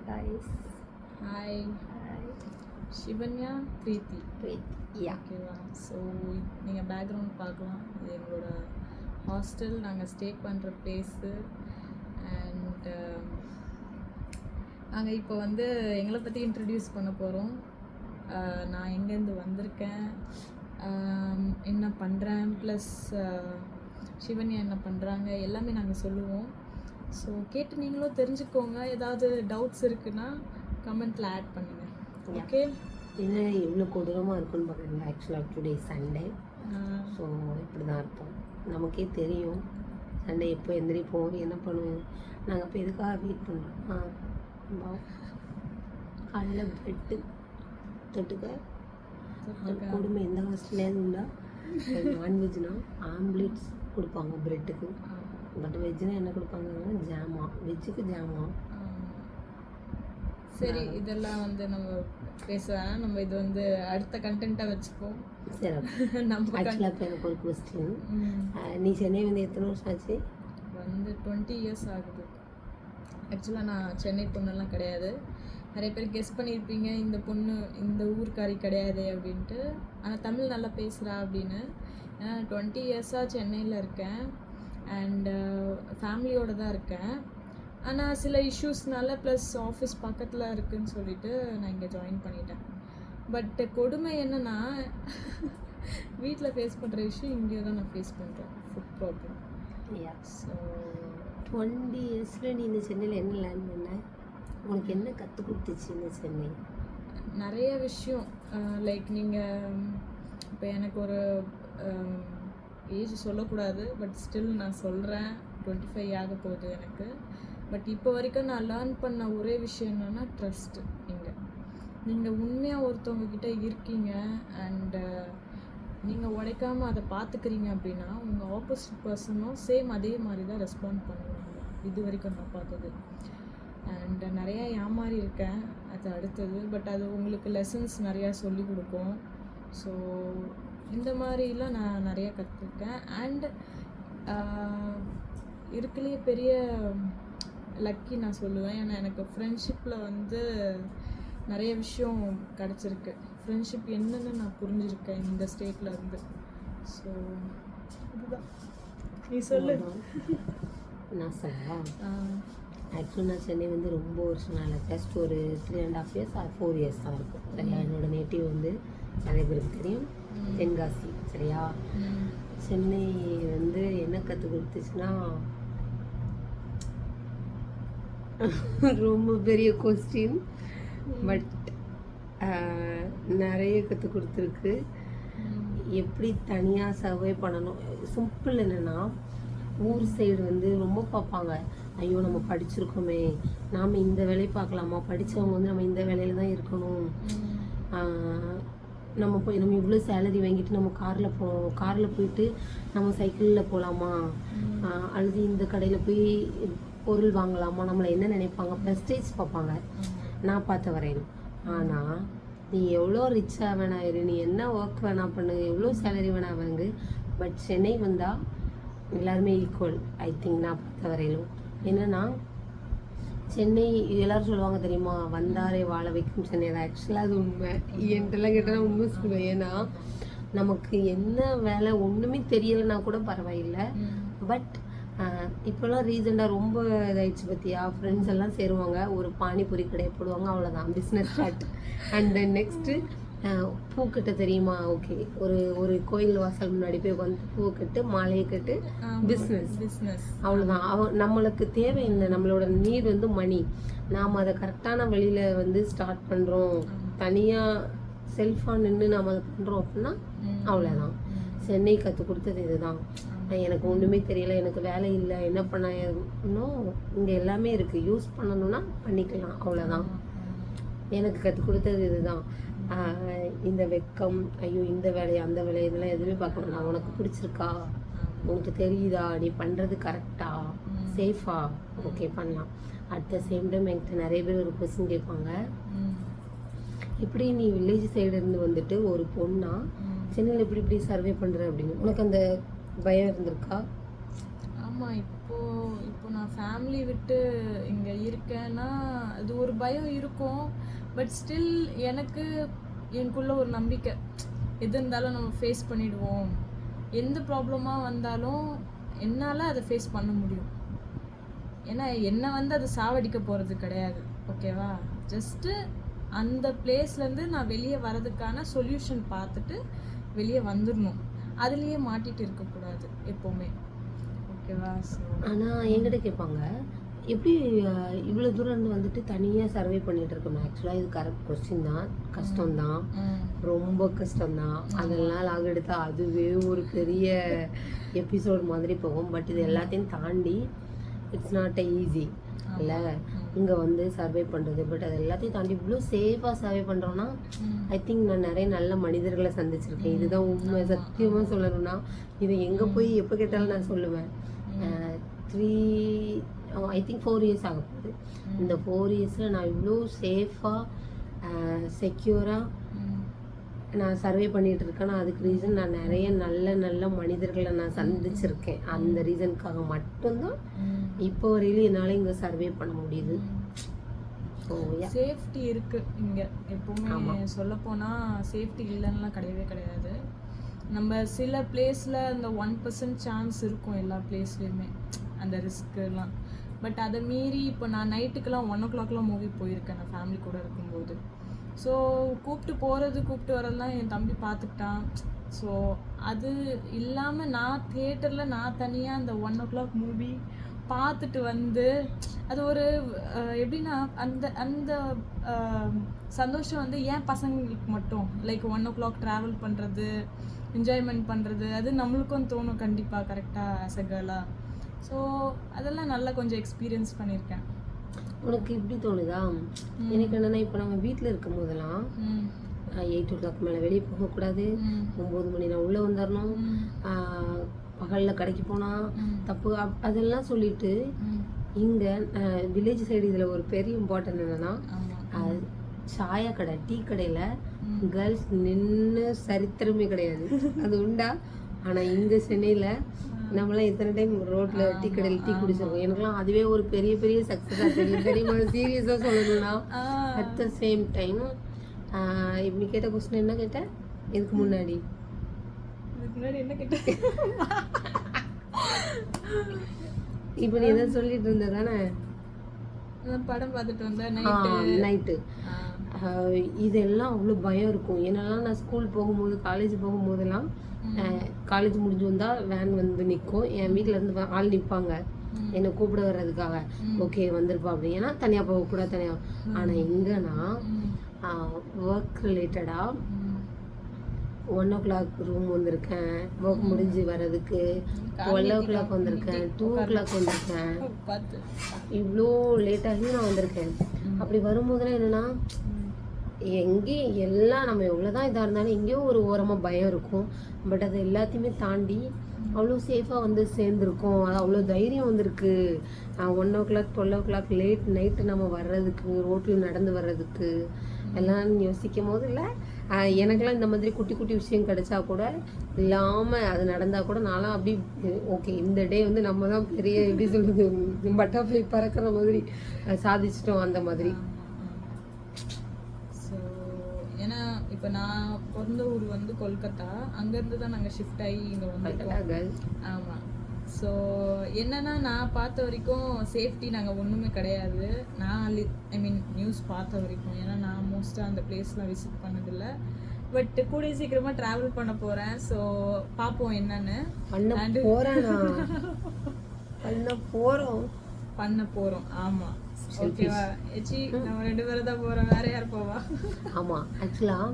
guys. Hi, Hi. Shivanya, பிரீத்தி. Wait. Yeah. ஓகேவா? So நீங்கள் background பார்க்கலாம். இது எங்களோட ஹாஸ்டல், நாங்கள் ஸ்டே பண்ணுற பிளேஸு. அண்ட் நாங்கள் இப்போ வந்து எங்களை பற்றி இன்ட்ரடியூஸ் பண்ண போகிறோம். நான் எங்கேருந்து வந்திருக்கேன், என்ன பண்ணுறேன், ப்ளஸ் சிவன்யா என்ன பண்ணுறாங்க, எல்லாமே நாங்கள் சொல்லுவோம். ஸோ கேட்டு நீங்களும் தெரிஞ்சுக்கோங்க. ஏதாவது டவுட்ஸ் இருக்குன்னா கமெண்ட்டில் ஆட் பண்ணுங்கள். ஓகே? என்ன இவ்வளோ கொடூரமாக இருக்குன்னு பார்க்குறீங்க. ஆக்சுவலாக டுடே சண்டே. ஸோ இப்படி தான் இருப்போம். நமக்கே தெரியும் சண்டே எப்போ எந்திரிப்போம், என்ன பண்ணுவோம். நாங்கள் இப்போ எதுக்காக வெயிட் பண்ணுறோம். காலையில் ப்ரெட்டு தொட்டுக்க கொடுமை எந்த ஹாஸ்டல்லையாவது உண்டா. நான்வெஜ்னா ஆம்லேட்ஸ் கொடுப்பாங்க ப்ரெட்டுக்கு. பட் வெஜ்னா என்ன கொடுப்பாங்கன்னா ஜாமா, வெஜ்ஜுக்கு ஜாமா. சரி, இதெல்லாம் வந்து நம்ம பேசுவேன். நம்ம இது வந்து அடுத்த கண்டென்ட்டாக வச்சுப்போம். சரி, நம்ம ஆக்சுவலாக இப்போ எனக்கு ஒரு கொஸ்டின். நீ சென்னை வந்து எத்தனை வருஷம் ஆச்சு? வந்து 20 இயர்ஸ் ஆகுது. ஆக்சுவலாக நான் சென்னை பொண்ணெல்லாம் கிடையாது. நிறைய பேர் கெஸ் பண்ணியிருப்பீங்க இந்த பொண்ணு இந்த ஊர்க்காரி கிடையாது அப்படின்ட்டு. ஆனால் தமிழ் நல்லா பேசுகிறா அப்படின்னு. 20 இயர்ஸாக சென்னையில் இருக்கேன். அண்டு ஃபேமிலியோடு தான் இருக்கேன். ஆனால் சில இஷ்யூஸ்னால ப்ளஸ் ஆஃபீஸ் பக்கத்தில் இருக்குதுன்னு சொல்லிட்டு நான் இங்கே ஜாயின் பண்ணிட்டேன். பட் கொடுமை என்னென்னா வீட்டில் ஃபேஸ் பண்ணுற இஷ்யூ இங்கே தான் நான் ஃபேஸ் பண்ணுறேன். Food problem. ஸோ 20 இயர்ஸில் நீ இந்த சென்னையில் என்ன லேர்ன் பண்ண? உனக்கு என்ன கற்றுக் கொடுத்துச்சு இந்த சென்னை? நிறைய விஷயம். லைக் நீங்கள் இப்போ எனக்கு ஒரு ஏஜ் சொல்லக்கூடாது, பட் ஸ்டில் நான் சொல்கிறேன். 25 ஆக போகுது எனக்கு. பட் இப்போ வரைக்கும் நான் லேர்ன் பண்ண ஒரே விஷயம் என்னென்னா ட்ரஸ்ட்டு. நீங்கள் உண்மையாக ஒருத்தவங்கக்கிட்ட இருக்கீங்க அண்டு நீங்கள் உடைக்காமல் அதை பார்த்துக்கிறீங்க அப்படின்னா உங்கள் ஆப்போசிட் பர்சனும் சேம் அதே மாதிரி தான் ரெஸ்பாண்ட் பண்ணுவாங்க. இது வரைக்கும் நான் பார்த்தது. அண்ட் நிறையா ஏமாறி இருக்கேன், அது அடுத்தது. பட் அது உங்களுக்கு லெசன்ஸ் நிறையா சொல்லி கொடுக்கும். ஸோ இந்த மாதிரிலாம் நான் நிறையா கற்றுருக்கேன். அண்ட் இருக்குலேயே பெரிய லக்கி நான் சொல்லுவேன். ஏன்னா எனக்கு ஃப்ரெண்ட்ஷிப்பில் வந்து நிறைய விஷயம் கிடச்சிருக்கு. ஃப்ரெண்ட்ஷிப் என்னன்னு நான் புரிஞ்சுருக்கேன் இந்த ஸ்டேட்டில் இருந்து. ஸோ இதுதான். நீ சொல்லு. நான் சொல்லலாம். ஆக்சுவலாக நான் சென்னை வந்து ரொம்ப வருஷம் இல்லை, ஜஸ்ட் ஒரு 3.5 இயர்ஸ் ஆர் 4 இயர்ஸ் தான் இருக்கும். சரியா? என்னோடய நேட்டிவ் வந்து நிறைய பேருக்கு தெரியும், தென்காசி. சரியா? சென்னை வந்து என்ன கற்றுக் கொடுத்துச்சுன்னா ரொம்ப பெரிய கொஸ்டின். பட் நிறைய கற்றுக் கொடுத்துருக்கு. எப்படி தனியாக சர்வை பண்ணணும். சிம்பிள் என்னென்னா, ஊர் சைடு வந்து ரொம்ப பார்ப்பாங்க, ஐயோ நம்ம படிச்சிருக்கோமே, நாம் இந்த வேலையை பார்க்கலாமா, படித்தவங்க வந்து நம்ம இந்த வேலையில் தான் இருக்கணும், நம்ம இவ்வளோ சேலரி வாங்கிட்டு நம்ம காரில் போயிட்டு நம்ம சைக்கிளில் போகலாமா, அல்லது இந்த கடையில் போய் பொருள் வாங்கலாமா, நம்மளை என்ன நினைப்பாங்க, ப்ரெஸ்டேஜ் பார்ப்பாங்க நான் பார்த்த வரையும். ஆனால் நீ எவ்வளோ ரிச்சாக வேணா இரு, நீ என்ன ஒர்க் வேணா பண்ணு, எவ்வளோ சேலரி வேணா வாங்கு, பட் சென்னை வந்தால் எல்லாருமே ஈக்குவல். ஐ திங்க் நான் பார்த்த வரையிலும். என்னென்னா சென்னை எல்லோரும் சொல்லுவாங்க தெரியுமா, வந்தாரே வாழ வைக்கும் சென்னை. ஆக்சுவலாக அது உண்மை. என்கிட்டலாம் கேட்டால் உண்மை சொல்லுவேன். ஏன்னா நமக்கு என்ன வேலை ஒன்றுமே தெரியலைன்னா கூட பரவாயில்லை. பட் இப்போல்லாம் ரீசெண்டாக ரொம்ப இதாகிடுச்சு பற்றியா. ஃப்ரெண்ட்ஸ் எல்லாம் சேருவாங்க, ஒரு பானிபூரி கடையை போடுவாங்க, அவ்வளோதான் business start. And then next பூக்கட்ட தெரியுமா, ஓகே, ஒரு கோயில் வாசல் முன்னாடி போய் உட்காந்து பூ கட்டு மாலையை கட்டு பிஸ்னஸ், அவ்வளோதான். நம்மளுக்கு தேவை இல்லை, நம்மளோட நீட் வந்து மணி. நாம் அதை கரெக்டான வழியில் வந்து ஸ்டார்ட் பண்ணுறோம், தனியாக செல்ஃபாக நின்று நாம் அதை பண்ணுறோம் அப்படின்னா அவ்வளோதான். சென்னை கற்றுக் கொடுத்தது இதுதான். எனக்கு ஒன்றுமே தெரியல, எனக்கு வேலை இல்லை, என்ன பண்ணணும், இங்கே எல்லாமே இருக்குது, யூஸ் பண்ணணும்னா பண்ணிக்கலாம், அவ்வளோதான். எனக்கு கற்றுக் கொடுத்தது இதுதான். இந்த வெக்கம், ஐயோ இந்த வேலையை அந்த வேலை, இதெல்லாம் எதுவுமே பார்க்கணும். நான் உனக்கு பிடிச்சிருக்கா, உனக்கு தெரியுதா, நீ பண்ணுறது கரெக்டா, சேஃபா, ஓகே பண்ணலாம். அட் த சேம் டைம் என்கிட்ட நிறைய பேர் ஒரு கொஸ்டின் கேட்பாங்க, இப்படி நீ வில்லேஜ் சைடு இருந்து வந்துட்டு ஒரு பொண்ணா சென்னையில் இப்படி சர்வே பண்ணுற அப்படின்னு உனக்கு அந்த பயம் இருந்திருக்கா? ஆமாம். இப்போ நான் ஃபேமிலி விட்டு இங்கே இருக்கேன்னா அது ஒரு பயம் இருக்கும். பட் ஸ்டில் எனக்குள்ள ஒரு நம்பிக்கை, எது இருந்தாலும் நம்ம ஃபேஸ் பண்ணிடுவோம். எந்த ப்ராப்ளமாக வந்தாலும் என்னால் அதை ஃபேஸ் பண்ண முடியும். ஏன்னா என்னை வந்து அது சாவடிக்க போகிறது கிடையாது. ஓகேவா? ஜஸ்ட்டு அந்த பிளேஸ்லேருந்து நான் வெளியே வரதுக்கான சொல்யூஷன் பார்த்துட்டு வெளியே வந்துடணும். அதுலேயே மாட்டிகிட்டு இருக்கக்கூடாது எப்போவுமே. ஓகேவா? ஸோ ஆனால் என்கிட்ட கேட்பாங்க, எப்படி இவ்வளோ தூரம் இருந்து வந்துட்டு தனியாக சர்வே பண்ணிட்டு இருக்கணும்? ஆக்சுவலாக இது கரெக்ட் கொஸ்டின் தான். கஷ்டம்தான், ரொம்ப கஷ்டம்தான். அதெல்லாம் லாக் எடுத்தால் அதுவே ஒரு பெரிய எபிசோட் மாதிரி போகும். பட் இது எல்லாத்தையும் தாண்டி இட்ஸ் நாட் ஈஸி இல்லை இங்கே வந்து சர்வே பண்ணுறது. பட் அது எல்லாத்தையும் தாண்டி இவ்வளோ சேஃபாக சர்வே பண்ணுறோன்னா ஐ திங்க் நான் நிறைய நல்ல மனிதர்களை சந்திச்சிருக்கேன். இதுதான் உண்மை. சத்தியமாக சொல்லணும்னா இதை எங்கே போய் எப்போ கேட்டாலும் நான் சொல்லுவேன். 4 இயர்ஸ் ஆக போகுது. இந்த 4 இயர்ஸில் நான் இவ்வளோ சேஃபாக செக்யூராக நான் சர்வே பண்ணிகிட்டு இருக்கேன்னா அதுக்கு ரீசன் நான் நிறைய நல்ல நல்ல மனிதர்களை நான் சந்திச்சிருக்கேன். அந்த ரீசனுக்காக மட்டும்தான் இப்போ வரையிலும் என்னால் இங்கே சர்வே பண்ண முடியுது. ஸோ சேஃப்டி இருக்குது இங்கே எப்போவுமே. சொல்லப்போனால் சேஃப்டி இல்லைன்னா கிடையவே கிடையாது. நம்ம சில பிளேஸில் அந்த 1% சான்ஸ் இருக்கும் எல்லா பிளேஸ்லேயுமே அந்த ரிஸ்க்குலாம். பட் அதை மீறி இப்போ நான் நைட்டுக்கெல்லாம் 1 o'clock மூவி போயிருக்கேன் நான் ஃபேமிலி கூட இருக்கும்போது. ஸோ கூப்பிட்டு வரலாம் என் தம்பி பார்த்துக்கிட்டான். ஸோ அது இல்லாமல் நான் தியேட்டரில் நான் தனியாக அந்த 1 o'clock மூவி பார்த்துட்டு வந்து அது ஒரு எப்படின்னா அந்த அந்த சந்தோஷம் வந்து ஏன் பசங்களுக்கு மட்டும் லைக் 1 o'clock ட்ராவல் பண்ணுறது, என்ஜாய்மெண்ட் பண்ணுறது, அது நம்மளுக்கும் தோணும் கண்டிப்பாக. கரெக்டாக ஆஸ் அ கேர்ளாக. ஸோ அதெல்லாம் நல்லா கொஞ்சம் எக்ஸ்பீரியன்ஸ் பண்ணியிருக்கேன். உனக்கு இப்படி தோணுதா? எனக்கு என்னென்னா இப்போ நம்ம வீட்டில் இருக்கும் போதெல்லாம் 8 o'clock மேலே வெளியே போகக்கூடாது, 9 மணி நான் உள்ளே வந்துடணும், பகலில் கடைக்கு போனால் தப்பு, அதெல்லாம் சொல்லிட்டு இங்கே வில்லேஜ் சைடு இதில் ஒரு பெரிய இம்பார்ட்டன்ட் என்னென்னா சாயா கடை, டீ கடையில் கேர்ள்ஸ் நின்று சரித்திரமே கிடையாது. அது உண்டா? ஆனால் இங்கே சென்னையில் நம்மளாம் இத்தனை டைம் ரோட்டில் டீ கடையில் டீ குடிச்சிருக்கோம். எனக்குலாம் அதுவே ஒரு பெரிய பெரிய சக்ஸஸாக தெரியும். தெரியுமா? சீரியஸாக சொல்லணும்னா அட் த சேம் டைம் இப்படி கேட்ட கொஸ்டின் என்ன கேட்டேன் இதுக்கு முன்னாடி என்ன கேட்டேன்? இப்போ நீ எதாவது சொல்லிட்டு இருந்த தானே? படம் பார்த்துட்டு வந்தேன் நைட்டு. இதெல்லாம் அவ்வளோ பயம் இருக்கும். என்னெல்லாம் நான் ஸ்கூல் போகும்போது காலேஜ் போகும்போதெல்லாம் காலேஜ் முடிஞ்சு வந்தால் வேன் வந்து நிற்கும். என் வீட்டில் இருந்து ஆள் நிற்பாங்க என்னை கூப்பிட வர்றதுக்காக. ஓகே வந்திருப்பா அப்படி. ஏன்னா தனியாக போகக்கூடாது தனியாக. ஆனால் எங்கன்னா ஒர்க் ரிலேட்டடாக 1 o'clock ரூம் வந்திருக்கேன், ஒர்க் முடிஞ்சு வர்றதுக்கு 12 o'clock வந்திருக்கேன், 2 o'clock வந்திருக்கேன். இவ்வளோ லேட்டாகி நான் வந்திருக்கேன். அப்படி வரும்போதெல்லாம் என்னென்னா எங்கேயும் எல்லாம் நம்ம எவ்வளோதான் இதாக இருந்தாலும் எங்கேயோ ஒரு ஓரமாக பயம் இருக்கும். பட் அது எல்லாத்தையுமே தாண்டி அவ்வளோ சேஃபாக வந்து சேர்ந்துருக்கோம். அது அவ்வளோ தைரியம் வந்திருக்கு. 1 o'clock 12 o'clock லேட் நைட்டு நம்ம வர்றதுக்கு, ரோட்டில் நடந்து வர்றதுக்கு எல்லாம் யோசிக்கும் போது இல்லை எனக்கெல்லாம் இந்த மாதிரி குட்டி குட்டி விஷயம் கிடைச்சா கூட இல்லாமல் அது நடந்தால் கூட நான்லாம் அப்படி ஓகே இந்த டே வந்து நம்ம தான் பெரிய எப்படி சொல்கிறது பட்டர்ஃப்ளை பறக்கிற மாதிரி சாதிச்சிட்டோம் அந்த மாதிரி. ஏன்னா இப்போ நான் பிறந்த ஊர் வந்து கொல்கத்தா. அங்கேருந்து தான் நாங்கள் ஷிஃப்ட் ஆகி இங்கே வந்துட்டோம். ஆமாம். ஸோ என்னென்னா நான் பார்த்த வரைக்கும் சேஃப்டி நாங்கள் ஒன்றுமே கிடையாது. நான் நியூஸ் பார்த்த வரைக்கும். ஏன்னா நான் மோஸ்ட்டாக அந்த பிளேஸ்லாம் விசிட் பண்ணதில்லை. பட் கூடிய சீக்கிரமாக ட்ராவல் பண்ண போகிறேன். ஸோ பார்ப்போம் என்னென்னு பண்ண போகிறோம். ஆமாம். ஓகேவா ஏச்சி? நம்ம 2 பேரும் தான் போகிறோம், வேற யார் போவா? ஆமாம். ஆக்சுவலாக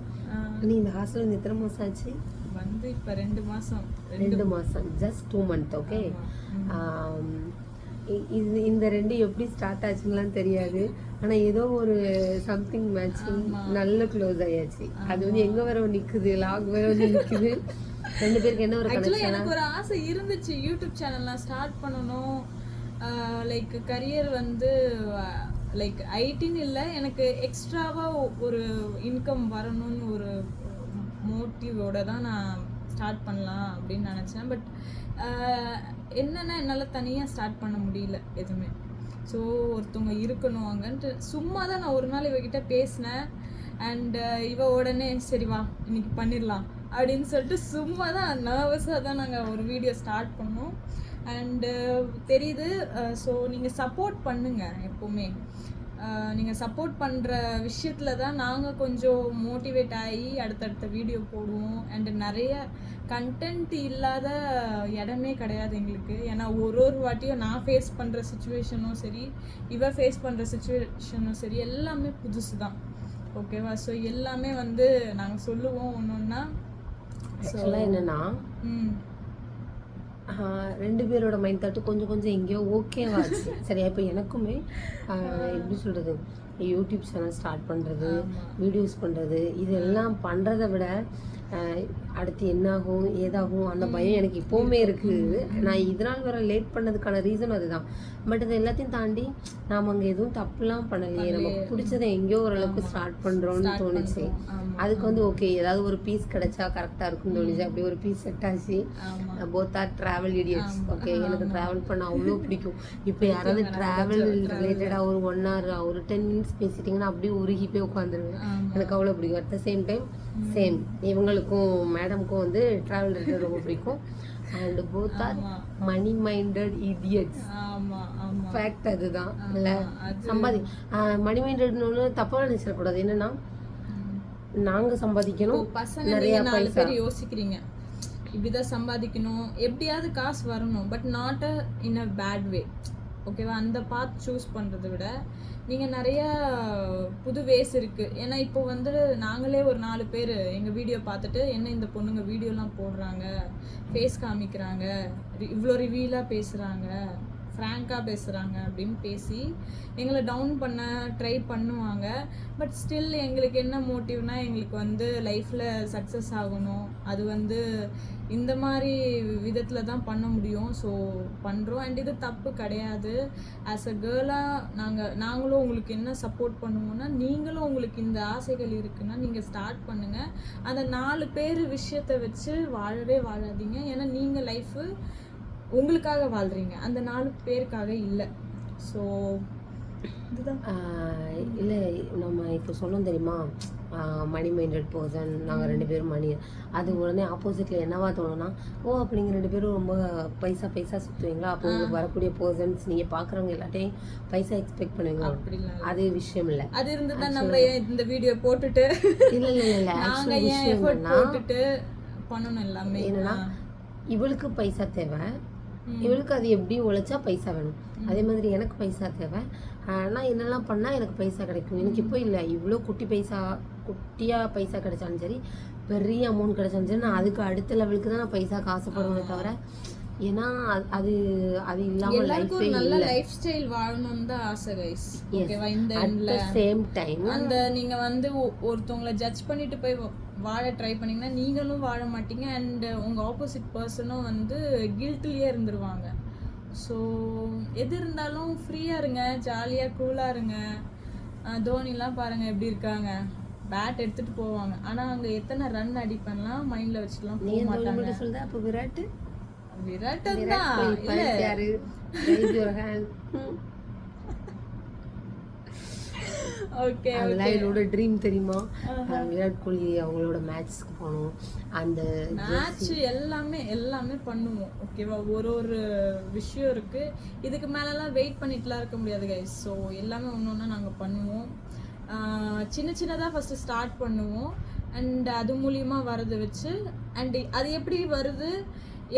நீ இந்த ஹாஸ்டல் எத்தனை மாதம் ஆச்சு? வந்து இப்போ 2 மாதம். 2 மாதம், ஜஸ்ட் 2 months. ஓகே. இந்த 2 எப்படி ஸ்டார்ட் ஆச்சுங்களான்னு தெரியாது. ஆனால் ஏதோ ஒரு சம்திங் மேட்சிங் நல்ல க்ளோஸ் ஆயாச்சு. அது வந்து எங்கே வர நிற்குது, லாக் வர வந்து நிற்குது. 2 பேருக்கு என்ன ஒரு கனெக்ஷன்? எனக்கு ஒரு ஆசை இருந்துச்சு யூடியூப் சேனல்லாம் ஸ்டார்ட் பண்ணணும். லைக் கரியர் வந்து லைக் ஐடின்னு இல்லை, எனக்கு எக்ஸ்ட்ராவாக ஒரு இன்கம் வரணும்னு ஒரு மோட்டிவோட தான் நான் ஸ்டார்ட் பண்ணலாம் அப்படின்னு நினச்சேன். பட் என்னென்னா என்னால் தனியாக ஸ்டார்ட் பண்ண முடியல எதுவுமே. ஸோ ஒருத்தவங்க இருக்கணும் அங்கன்ட்டு சும்மா தான் நான் ஒரு நாள் இவகிட்ட பேசினேன். அண்ட் இவ உடனே சரி வா இன்னைக்கு பண்ணிடலாம் அப்படின்னு சொல்லிட்டு சும்மா தான் நர்வஸாக தான் நாங்கள் ஒரு வீடியோ ஸ்டார்ட் பண்ணோம். அண்டு தெரியுது. ஸோ நீங்கள் சப்போர்ட் பண்ணுங்கள் எப்போவுமே. நீங்கள் சப்போர்ட் பண்ணுற விஷயத்தில் தான் நாங்கள் கொஞ்சம் மோட்டிவேட் ஆகி அடுத்தடுத்த வீடியோ போடுவோம். அண்டு நிறைய கண்டென்ட் இல்லாத இடமே கிடையாது எங்களுக்கு. ஏன்னா ஒரு வாட்டியும் நான் ஃபேஸ் பண்ணுற சுச்சுவேஷனும் சரி, இவ ஃபேஸ் பண்ணுற சுச்சுவேஷனும் சரி, எல்லாமே புதுசு தான். ஓகேவா? ஸோ எல்லாமே வந்து நாங்கள் சொல்லுவோம் ஒன்று ஒன்றா. ஆக்சுவலாக என்னென்னா ரெண்டு பேரோட மைண்ட் தாட்டு கொஞ்சம் கொஞ்சம் எங்கேயோ ஓகேவாச்சு. சரியா? இப்போ எனக்குமே எப்படி சொல்கிறது, யூடியூப் சேனல் ஸ்டார்ட் பண்ணுறது, வீடியோஸ் பண்ணுறது, இதெல்லாம் பண்ணுறதை விட அடுத்து என்னாகும் ஏதாகும் அந்த பயம் எனக்கு இப்போவுமே இருக்குது. நான் இதனால் வர லேட் பண்ணதுக்கான ரீசன் அதுதான். பட் இது எல்லாத்தையும் தாண்டி நாம் அங்கே எதுவும் தப்புலாம் பண்ணலையே, நமக்கு பிடிச்சதை எங்கேயோ ஓரளவுக்கு ஸ்டார்ட் பண்ணுறோன்னு தோணுச்சு. அதுக்கு வந்து ஓகே ஏதாவது ஒரு பீஸ் கிடைச்சா கரெக்டாக இருக்கும்னு தோணுச்சு. அப்படி ஒரு பீஸ் செட் ஆச்சு. Both or travel idiots. Okay, எனக்கு ட்ராவல் பண்ண அவ்வளோ பிடிக்கும். இப்போ யாராவது ட்ராவல் ரிலேட்டடாக ஒரு 1 hour ஒரு 10 minutes பேசிட்டிங்கன்னா அப்படியே உருகி போய் உட்காந்துருவேன். எனக்கு அவ்வளோ பிடிக்கும். At the same time same இவங்களுக்கும் மேடமுக்கும் வந்து ட்ராவல் ரிலேட்டட் ரொம்ப பிடிக்கும். And both are money minded idiots. Fact அதுதான். இல்லை மணி மைண்டட்னு தப்பாக நினைச்சிடக்கூடாது. என்னன்னா நாங்கள் சம்பாதிக்கணும், நிறைய பைசா யோசிக்கிறீங்க, இப்படிதான் சம்பாதிக்கணும், எப்படியாவது காசு வரணும், but not in a bad way. ஓகேவா? அந்த பாத் சூஸ் பண்ணுறதை விட நீங்கள் நிறைய புது வேஸ் இருக்குது. ஏன்னா இப்போ வந்து நாங்களே ஒரு 4 பேர் எங்கள் வீடியோ பார்த்துட்டு என்ன இந்த பொண்ணுங்க வீடியோலாம் போடுறாங்க, ஃபேஸ் காமிக்கிறாங்க, இவ்வளோ ரிவீலாக பேசுகிறாங்க, ஃப்ராங்காக பேசுகிறாங்க அப்படின்னு பேசி எங்களை டவுன் பண்ண ட்ரை பண்ணுவாங்க. பட் ஸ்டில் எங்களுக்கு என்ன மோட்டிவ்னா, எங்களுக்கு வந்து லைஃப்பில் சக்ஸஸ் ஆகணும். அது வந்து இந்த மாதிரி விதத்தில் தான் பண்ண முடியும். ஸோ பண்ணுறோம். அண்ட் இது தப்பு கிடையாது. ஆஸ் அ கேர்ளாக நாங்களும் உங்களுக்கு என்ன சப்போர்ட் பண்ணுவோம்னா, நீங்களும் உங்களுக்கு இந்த ஆசைகள் இருக்குன்னா நீங்கள் ஸ்டார்ட் பண்ணுங்கள். அந்த 4 பேர் விஷயத்தை வச்சு வாழவே வாழாதீங்க. ஏன்னா நீங்கள் லைஃபு உங்களுக்காக வாழ்கிறீங்க, அந்த 4 பேருக்காக இல்லை. ஸோ இதுதான். இல்லை நம்ம இப்போ சொன்னோம் தெரியுமா, மணி மைண்டட் பர்சன் நாங்கள் 2 பேரும் மணி. அது உடனே ஆப்போசிட்டில் என்னவா தோணுன்னா, ஓ அப்போ நீங்கள் 2 பேரும் ரொம்ப பைசா சுற்றுவீங்களா, அப்போ உங்களுக்கு வரக்கூடிய பர்சன்ஸ் நீங்கள் பார்க்குறவங்க எல்லாத்தையும் பைசா எக்ஸ்பெக்ட் பண்ணுவீங்களா? அது விஷயம் இல்லை. அது இருந்து தான் நம்ம இந்த வீடியோ போட்டுட்டு இல்லை நாங்கள் ஏன் எஃபோர்ட் போட்டுட்டு பண்ணணும் எல்லாமே. என்னன்னா இவளுக்கு பைசா தேவை, இவளுக்கு அது எப்படி உழைச்சா பைசா வேணும். அதே மாதிரி எனக்கு பைசா தேவை. நான் என்னெல்லாம் பண்ணால் எனக்கு பைசா கிடைக்கும். எனக்கு இப்போ இல்லை, இவ்வளோ குட்டியாக பைசா கிடைச்சாலும் சரி, பெரிய அமௌண்ட் கிடைச்சாலும் சரி, நான் அதுக்கு அடுத்த லெவலுக்கு தான் நான் பைசா காசுப்படுவேனே தவிர, ஏன்னா அது இல்லாமல் லைஃபே நல்ல லைஃப் ஸ்டைல் வாழணும்னு தான் ஆசை கைஸ். ஓகேவா? இந்த சேம் டைம் அந்த நீங்க வந்து ஒருத்தவங்களை ஜட்ஜ் பண்ணிட்டு போய் வாழ ட்ரை பண்ணீங்கன்னா நீங்களும் வாழ மாட்டீங்க. அண்ட் உங்க ஆப்போசிட் பர்சனும் வந்து கில்ட்லயே இருந்துருவாங்க. ஸோ எது இருந்தாலும் ஃப்ரீயா இருங்க, ஜாலியா கூலா இருங்க. தோனிலாம் பாருங்க எப்படி இருக்காங்க, பேட் எடுத்துட்டு போவாங்க. ஆனா அங்க எத்தனை ரன் அடிப்பேன்லாம் மைண்ட்ல வச்சுலாம் போக மாட்டாங்க. சொல்றேன். அப்போ விராட் ஓகே, அதெல்லாம் என்னோட ட்ரீம் தெரியுமா? விராட் கோலி அவங்களோட மேட்ச்க்கு போகணும். அந்த மேட்ச் எல்லாமே பண்ணுவோம். ஓகேவா? ஒரு விஷயம் இருக்கு, இதுக்கு மேலலாம் வெயிட் பண்ணிட்டுலாம் இருக்க முடியாது கைஸ். ஸோ எல்லாமே ஒன்று நாங்கள் பண்ணுவோம். சின்னதாக ஃபஸ்ட்டு ஸ்டார்ட் பண்ணுவோம். அண்ட் அது மூலியமா வரதை வச்சு அண்ட் அது எப்படி வருது,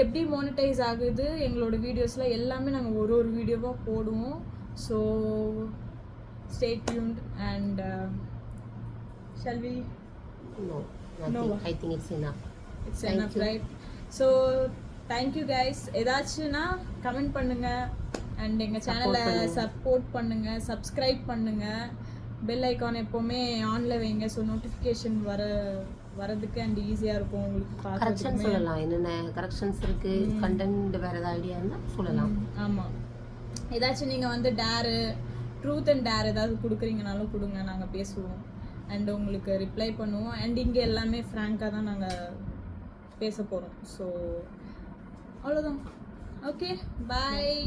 எப்படி மானிட்டைஸ் ஆகுது, எங்களோட வீடியோஸில் எல்லாமே நாங்கள் ஒரு வீடியோவாக போடுவோம். So stay tuned and shall we? No, I think it's enough. It's enough, right? So thank you guys. ஏதாச்சும்னா கமெண்ட் பண்ணுங்க அண்ட் எங்க சேனலை சப்போர்ட் பண்ணுங்க, சப்ஸ்கிரைப் பண்ணுங்க, பெல் ஐகான் எப்பவுமே ஆன்ல வைங்க. ஸோ நோட்டிஃபிகேஷன் வரதுக்கு அண்ட் ஈஸியாக இருக்கும் உங்களுக்கு. கரெக்ஷன் சொல்லலாம், என்னென்ன கரெக்ஷன்ஸ் இருக்கு, கண்டென்ட் வேற ஏதாவது ஐடியா இருந்தால் சொல்லலாம். ஆமாம், ஏதாச்சும் நீங்கள் வந்து ட்ரூத் அண்ட் டேர் ஏதாவது கொடுக்குறீங்கனாலும் கொடுங்க, நாங்கள் பேசுவோம் அண்ட் உங்களுக்கு ரிப்ளை பண்ணுவோம். அண்ட் இங்கே எல்லாமே ஃப்ராங்காக தான் நாங்கள் பேச போகிறோம். ஸோ அவ்வளோதான். ஓகே, பாய்.